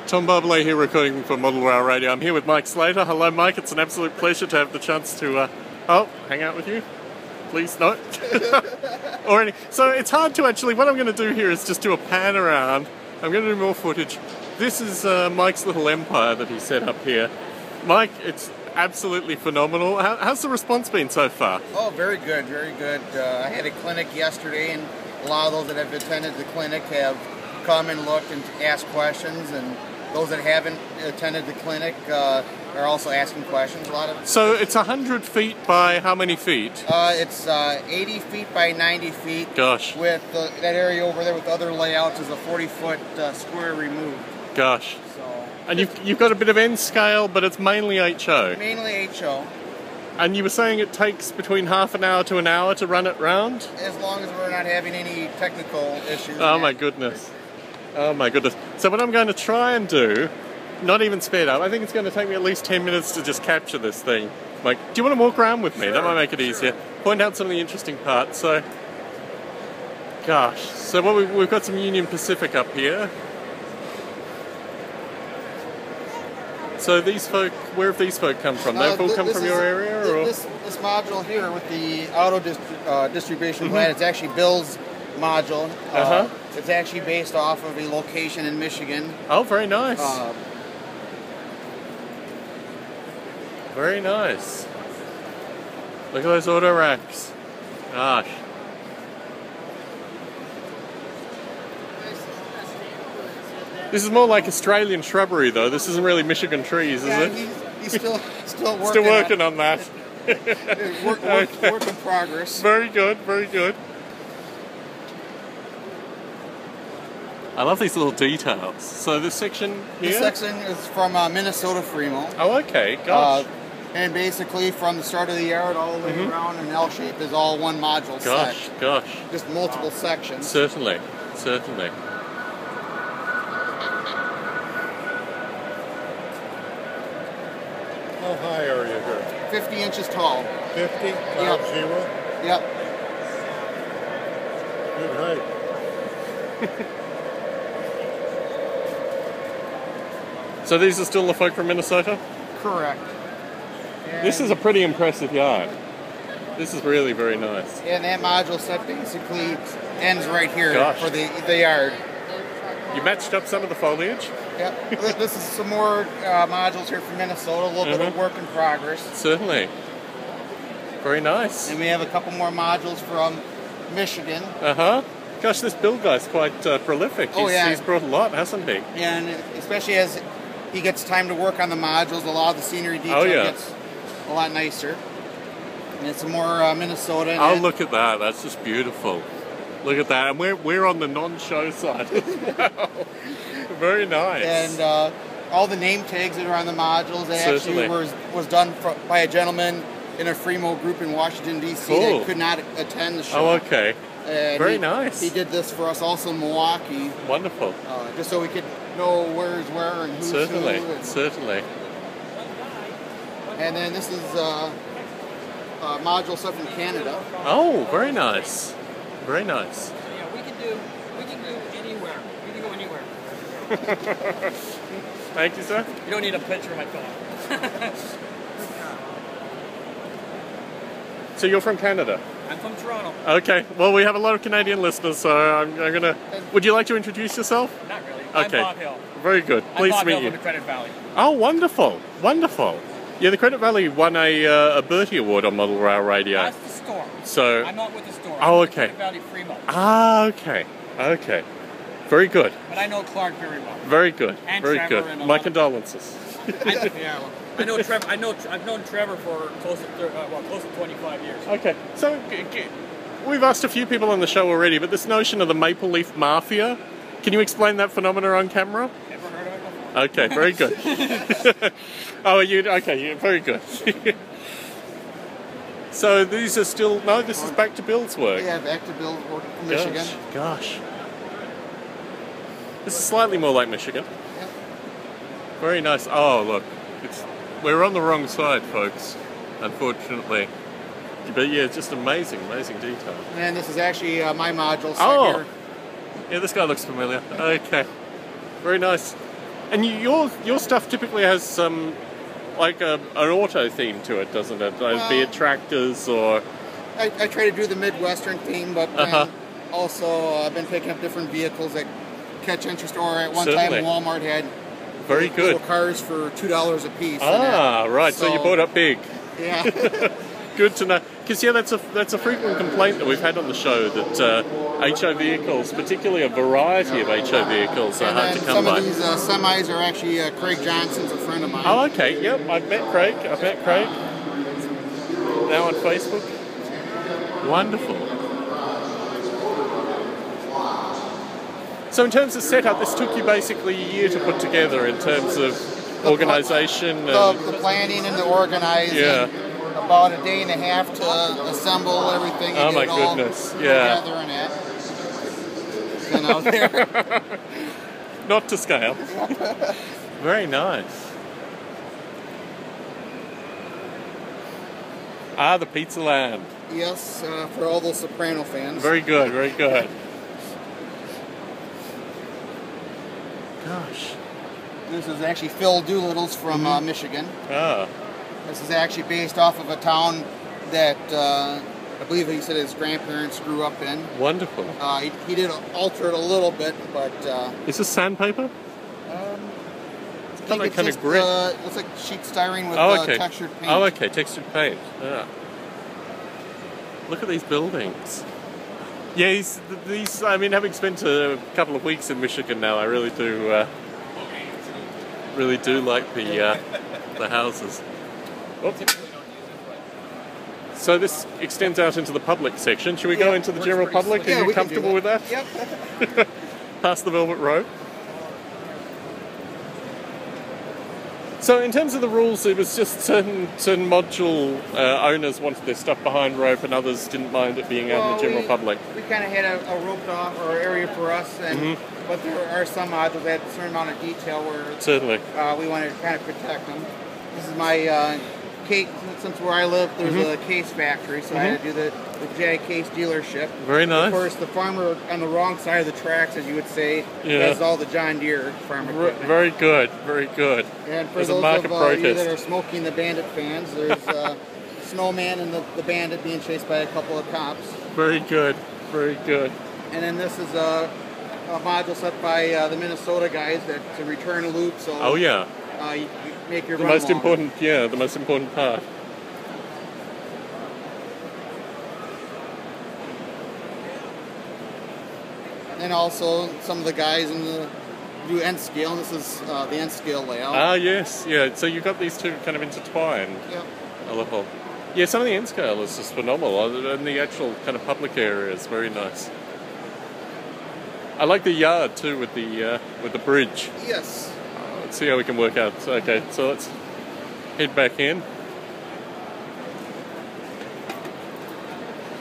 Tom Barbalet here recording for Modular Radio. I'm here with Mike Slater. Hello Mike, it's an absolute pleasure to have the chance to hang out with you. Please, no. So it's hard to actually, what I'm going to do here is just do a pan around. I'm going to do more footage. This is Mike's little empire that he set up here. Mike, it's absolutely phenomenal. How's the response been so far? Oh, very good, very good. I had a clinic yesterday, and a lot of those that have attended the clinic have come and looked and asked questions, and those that haven't attended the clinic are also asking questions. A lot of. So it's 100 feet by how many feet? It's 80 feet by 90 feet. Gosh. With that area over there with other layouts is a 40-foot square removed. Gosh. So. And you've got a bit of N scale, but it's mainly HO. Mainly HO. And you were saying it takes between half an hour to an hour to run it round? As long as we're not having any technical issues. Oh my goodness. Oh my goodness. So what I'm going to try and do, not even speed up, I think it's going to take me at least 10 minutes to just capture this thing. Like, do you want to walk around with me? Sure, that might make it easier. Point out some of the interesting parts. So, gosh. So what we've got some Union Pacific up here. So these folk, where have these folk come from? They've all come from your area? Or? This module here with the auto distribution plan, it's actually Bill's module. It's actually based off of a location in Michigan. Oh, very nice. Very nice. Look at those auto racks. Gosh. This is more like Australian shrubbery, though. This isn't really Michigan trees, is it? He's still working. Still working on that. Work in progress. Very good, very good. I love these little details. So this section here? This section is from Minnesota Fremo. Oh, okay. Gosh. And basically from the start of the yard all the way around in L shape is all one module set. Gosh. Just multiple sections. Certainly, certainly. How high are you here? 50 inches tall. 50? Yep. 0? Yep. Good height. So these are still the folk from Minnesota? Correct. And this is a pretty impressive yard. This is really very nice. And that module set basically ends right here for the yard. You matched up some of the foliage? Yep. This is some more modules here from Minnesota, a little bit of work in progress. Certainly. Very nice. And we have a couple more modules from Michigan. Gosh, this Bill guy's quite prolific. He's brought a lot, hasn't he? And especially as he gets time to work on the modules, a lot of the scenery detail gets a lot nicer. And some more Minnesota. Oh, look at that. That's just beautiful. Look at that. And we're on the non-show side as well. Very nice. And all the name tags that are on the modules, they actually was done by a gentleman in a Fremo group in Washington, D.C. that could not attend the show. Oh, okay. And very nice. He did this for us also in Milwaukee. Wonderful. Just so we could know where's where and who's who. Certainly. And then this is module stuff from Canada. Oh, very nice. Very nice. Yeah, we can do anywhere. We can go anywhere. Thank you, sir. You don't need a picture of my phone. So you're from Canada? I'm from Toronto. Okay. Well, we have a lot of Canadian listeners, so I'm gonna. Would you like to introduce yourself? Not really. Okay. I'm Bob Hill. Very good. Pleased to meet you. I'm Bob Hill from the Credit Valley. Oh, wonderful, wonderful. Yeah, the Credit Valley won a Bertie Award on Model Rail Radio. That's the store. So. I'm not with the store. Oh, I'm okay. Credit Valley Fremo. Ah, okay. Okay. Very good. But I know Clark very well. Very good. And very Trevor good. and My condolences. I know Trevor. I've known Trevor for close to 25 years. Okay. So we've asked a few people on the show already, but this notion of the Maple Leaf Mafia, can you explain that phenomena on camera? Never heard of it before. Okay, very good. Very good. So these are still, this is back to Bill's work. Yeah, back to Bill's work from Michigan. Gosh. This is slightly more like Michigan. Yeah. Very nice. Oh, look. We're on the wrong side, folks, unfortunately. But yeah, it's just amazing detail. And this is actually my module set here. Yeah, this guy looks familiar. Okay. Very nice. And your stuff typically has some, like an auto theme to it, doesn't it? Be it tractors or... I try to do the Midwestern theme, but then also I've been picking up different vehicles that catch interest. Or at one time Walmart had very good little cars for $2 a piece. Ah, right. So you bought up big. Yeah. Good to know. Because yeah, that's a frequent complaint that we've had on the show, that HO vehicles, particularly a variety of HO vehicles, are hard to come by. Some of these semis are actually Craig Johnson's a friend of mine. Oh, okay. Yep, I've met Craig. Now on Facebook. Wonderful. So in terms of setup, this took you basically a year to put together in terms of organisation? The planning and the organising. Yeah. About a day and a half to assemble everything and get it all together and that. And out there. Not to scale. Very nice. Ah, the Pizza Land. Yes, for all those Soprano fans. Very good, very good. Gosh. This is actually Phil Doolittle's from Michigan. Ah. This is actually based off of a town that I believe he said his grandparents grew up in. Wonderful. He did alter it a little bit, but... is this sandpaper? It's kind of grit. Looks like sheet styrene with textured paint. Oh, okay, textured paint. Yeah. Look at these buildings. Yeah, these. I mean, having spent a couple of weeks in Michigan now, I really do like the houses. Oops. So this extends out into the public section. Should we go into the general public? Are you comfortable with that? Yep. Past the velvet rope. So in terms of the rules, it was just certain module owners wanted their stuff behind rope, and others didn't mind it being out in the general public. We kind of had a roped off or area for us, and but there are some modules that had a certain amount of detail where we wanted to kind of protect them. This is my case. Since where I live, there's a case factory, so I had to do the JI Case dealership. Very nice. Of course, the farmer on the wrong side of the tracks, as you would say, has all the John Deere farm equipment. Very good, very good. And for those of you that are Smoking the Bandit fans, there's Snowman and the Bandit being chased by a couple of cops. Very good, very good. And then this is a module set by the Minnesota guys that's a return loop. So you make your the most important part. And also some of the guys in the do end scale, and this is the end scale layout. Ah, yes, yeah. So you've got these two kind of intertwined. Yep. A little. Yeah, some of the end scale is just phenomenal, and the actual kind of public area is very nice. I like the yard too with the bridge. Yes. Let's see how we can work out. Okay, so let's head back in.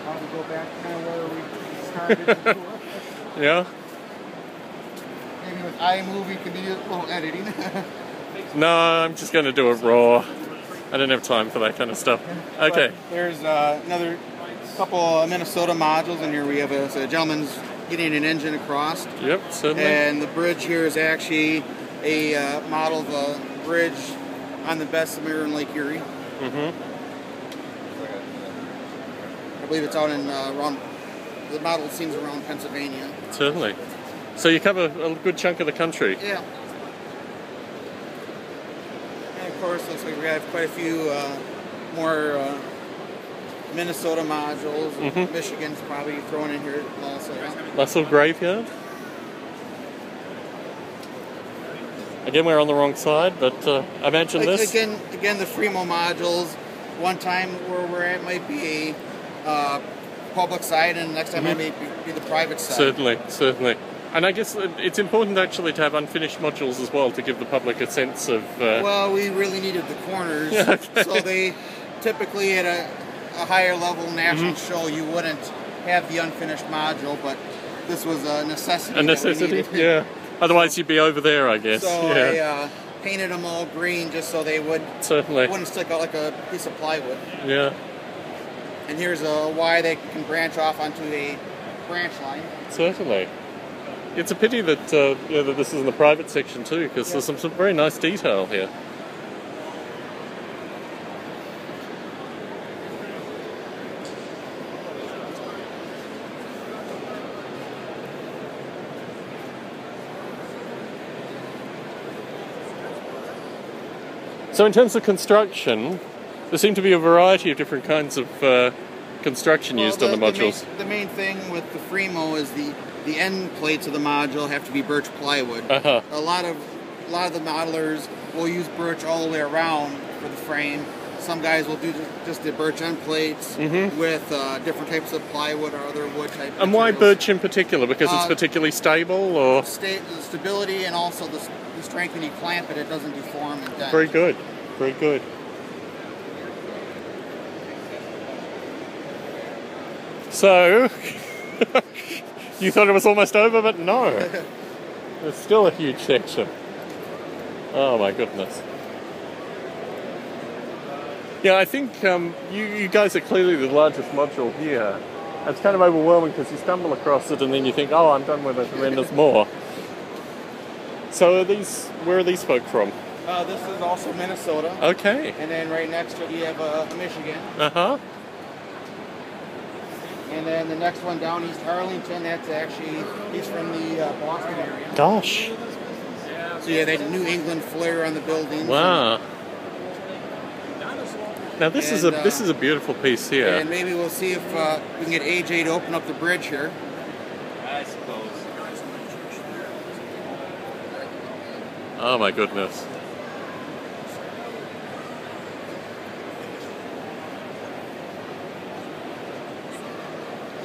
I'll go back kind of where we started before. Yeah. Maybe with iMovie could be a little editing. No, I'm just going to do it raw. I don't have time for that kind of stuff. Okay. But there's another couple of Minnesota modules, and here we have a gentleman's getting an engine across. Yep, certainly. And the bridge here is actually a model of a bridge on the Bessemer in Lake Erie. I believe it's out in around. The model seems around Pennsylvania. Certainly. So you cover a good chunk of the country. Yeah. And of course, looks like we have quite a few more Minnesota modules. Michigan's probably thrown in here also. Muscle Graveyard. Again, we're on the wrong side, but I imagine this. Again, the Fremo modules. One time where we're at might be a public side, and next time it may be the private side. Certainly. And I guess it's important actually to have unfinished modules as well to give the public a sense of... Well, we really needed the corners, so they typically at a higher level national show you wouldn't have the unfinished module, but this was a necessity. A necessity, yeah. Otherwise you'd be over there, I guess. So I painted them all green just so they wouldn't stick out like a piece of plywood. Yeah. And here's a Y that can branch off onto a branch line. Certainly. It's a pity that that this is in the private section too, because there's some very nice detail here. So in terms of construction, there seem to be a variety of different kinds of construction used on the modules. The main thing with the Fremo is the end plates of the module have to be birch plywood. A lot of the modelers will use birch all the way around for the frame. Some guys will do just the birch end plates with different types of plywood or other wood type. And why birch in particular? Because it's particularly stable, or the stability and also the strength when you clamp it, it doesn't deform and dent. Very good, very good. So, you thought it was almost over, but no. There's still a huge section. Oh my goodness. Yeah, I think you guys are clearly the largest module here. It's kind of overwhelming because you stumble across it and then you think, oh, I'm done with it, and then there's more. So where are these folk from? This is also Minnesota. Okay. And then right next to it you have Michigan. And then the next one down, East Arlington, he's from the Boston area. Gosh. So yeah, they had a New England flair on the buildings. Wow. Now this is a beautiful piece here. And maybe we'll see if we can get AJ to open up the bridge here. I suppose. Oh my goodness.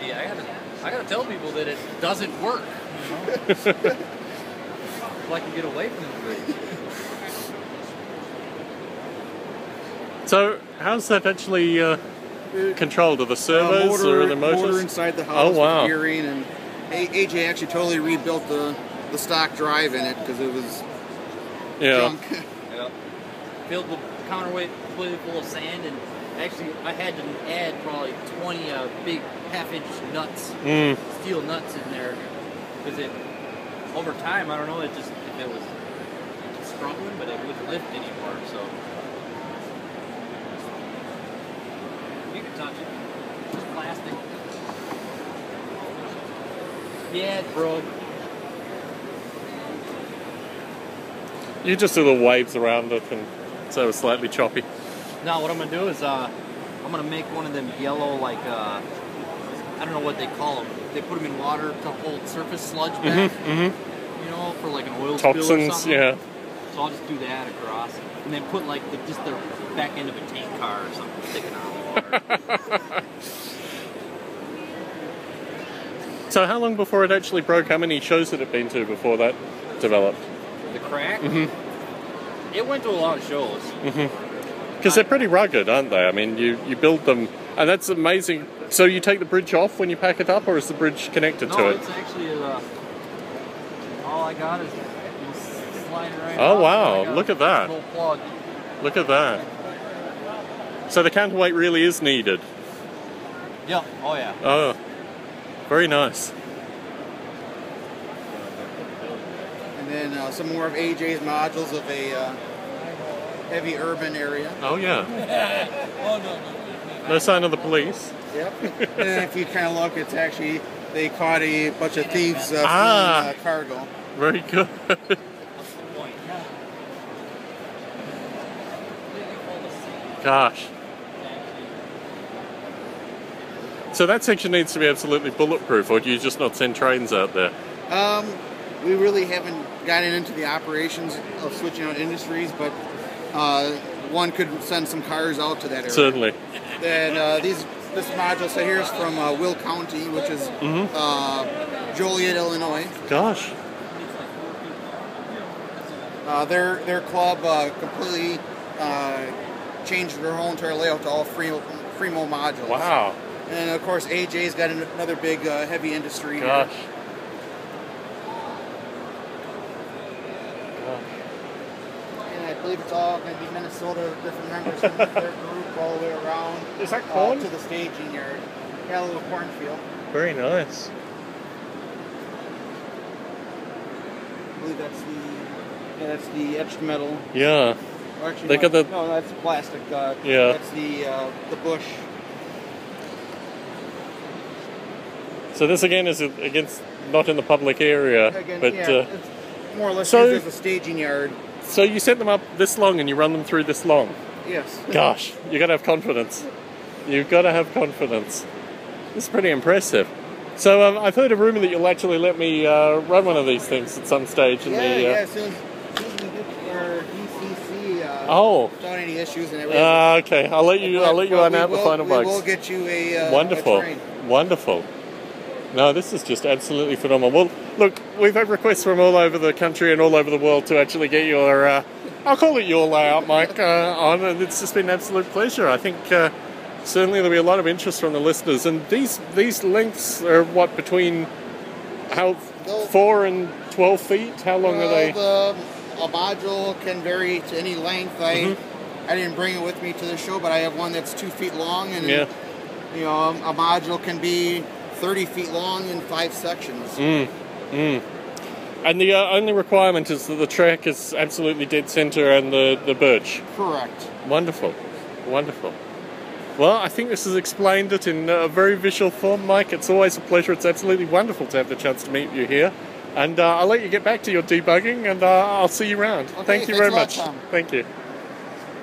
Yeah, I gotta tell people that it doesn't work. You know? So I can get away from the bridge. So how's that actually controlled? Are the servos or the motors? Motor inside the house. Oh wow. With gearing, and AJ actually totally rebuilt the stock drive in it because it was junk. Yeah. Filled the counterweight completely full of sand, and actually I had to add probably 20 big half-inch nuts, steel nuts in there, because over time, I don't know, if it was struggling, but it wouldn't lift anymore, so. You can touch it. Just plastic. Yeah, it broke. You just do the waves around it, and so it's slightly choppy. Now what I'm gonna do is I'm gonna make one of them yellow, like I don't know what they call them. They put them in water to hold surface sludge back. You know, for like an oil spill or Toxins, something. yeah. So I'll just do that across, and then put like just the back end of a tank car or something sticking out of the water. So how long before it actually broke? How many shows had it been to before that developed? The crack? It went to a lot of shows. Because they're pretty rugged, aren't they? I mean, you build them, and that's amazing. So you take the bridge off when you pack it up, or is the bridge connected to it? No, it's actually, all I got is sliding right Oh off, wow, look at that. Little plug. Look at that. So the counterweight really is needed. Yeah, oh yeah. Oh, very nice. And then some more of AJ's modules of a heavy urban area. Oh yeah. Oh no. No sign of the police. Yep. And then if you kind of look, it's actually, they caught a bunch of thieves stealing cargo. Very good. Gosh. So that section needs to be absolutely bulletproof, or do you just not send trains out there? We really haven't gotten into the operations of switching out industries, but one could send some cars out to that area. Certainly. And this module so here is from Will County, which is Joliet, Illinois. Gosh. Their club completely changed their whole entire layout to all Fremo modules. Wow. And of course, AJ's got another big heavy industry. Gosh. Here. And I believe it's all going to be Minnesota, different members from their group all the way around. Is that corn? To the staging yard. Got a little cornfield. Very nice. believe that's the etched metal. Yeah. Or actually, They got the- no, that's plastic. Yeah. That's the bush. So this again is against not in the public area, Again, but yeah, it's more or less so- used as a staging yard. so you set them up this long and you run them through this long. Yes. Gosh, you got to have confidence. You've got to have confidence. It's pretty impressive. So I've heard a rumor that you'll actually let me run one of these things at some stage. In Yeah, the, yeah. As soon as we get our DCC Oh. without any issues and everything. Okay. I'll let you run out the final We bugs. will get you a Wonderful. A train. Wonderful. No, this is just absolutely phenomenal. Well, look, we've had requests from all over the country and all over the world to actually get your, I'll call it your layout, Mike, on, and it's just been an absolute pleasure. I think certainly there'll be a lot of interest from the listeners. And these lengths are what, between 4 and 12 feet? How long are they? A module can vary to any length. I didn't bring it with me to the show, but I have one that's 2 feet long, and Yeah. you know, a module can be 30 feet long in 5 sections. And the only requirement is that the track is absolutely dead center and the birch. Correct. Wonderful. Wonderful. Well, I think this has explained it in a very visual form, Mike. It's always a pleasure. It's absolutely wonderful to have the chance to meet you here. And I'll let you get back to your debugging, and I'll see you around. Okay, Thank you thanks very a lot, much. Tom. Thank you.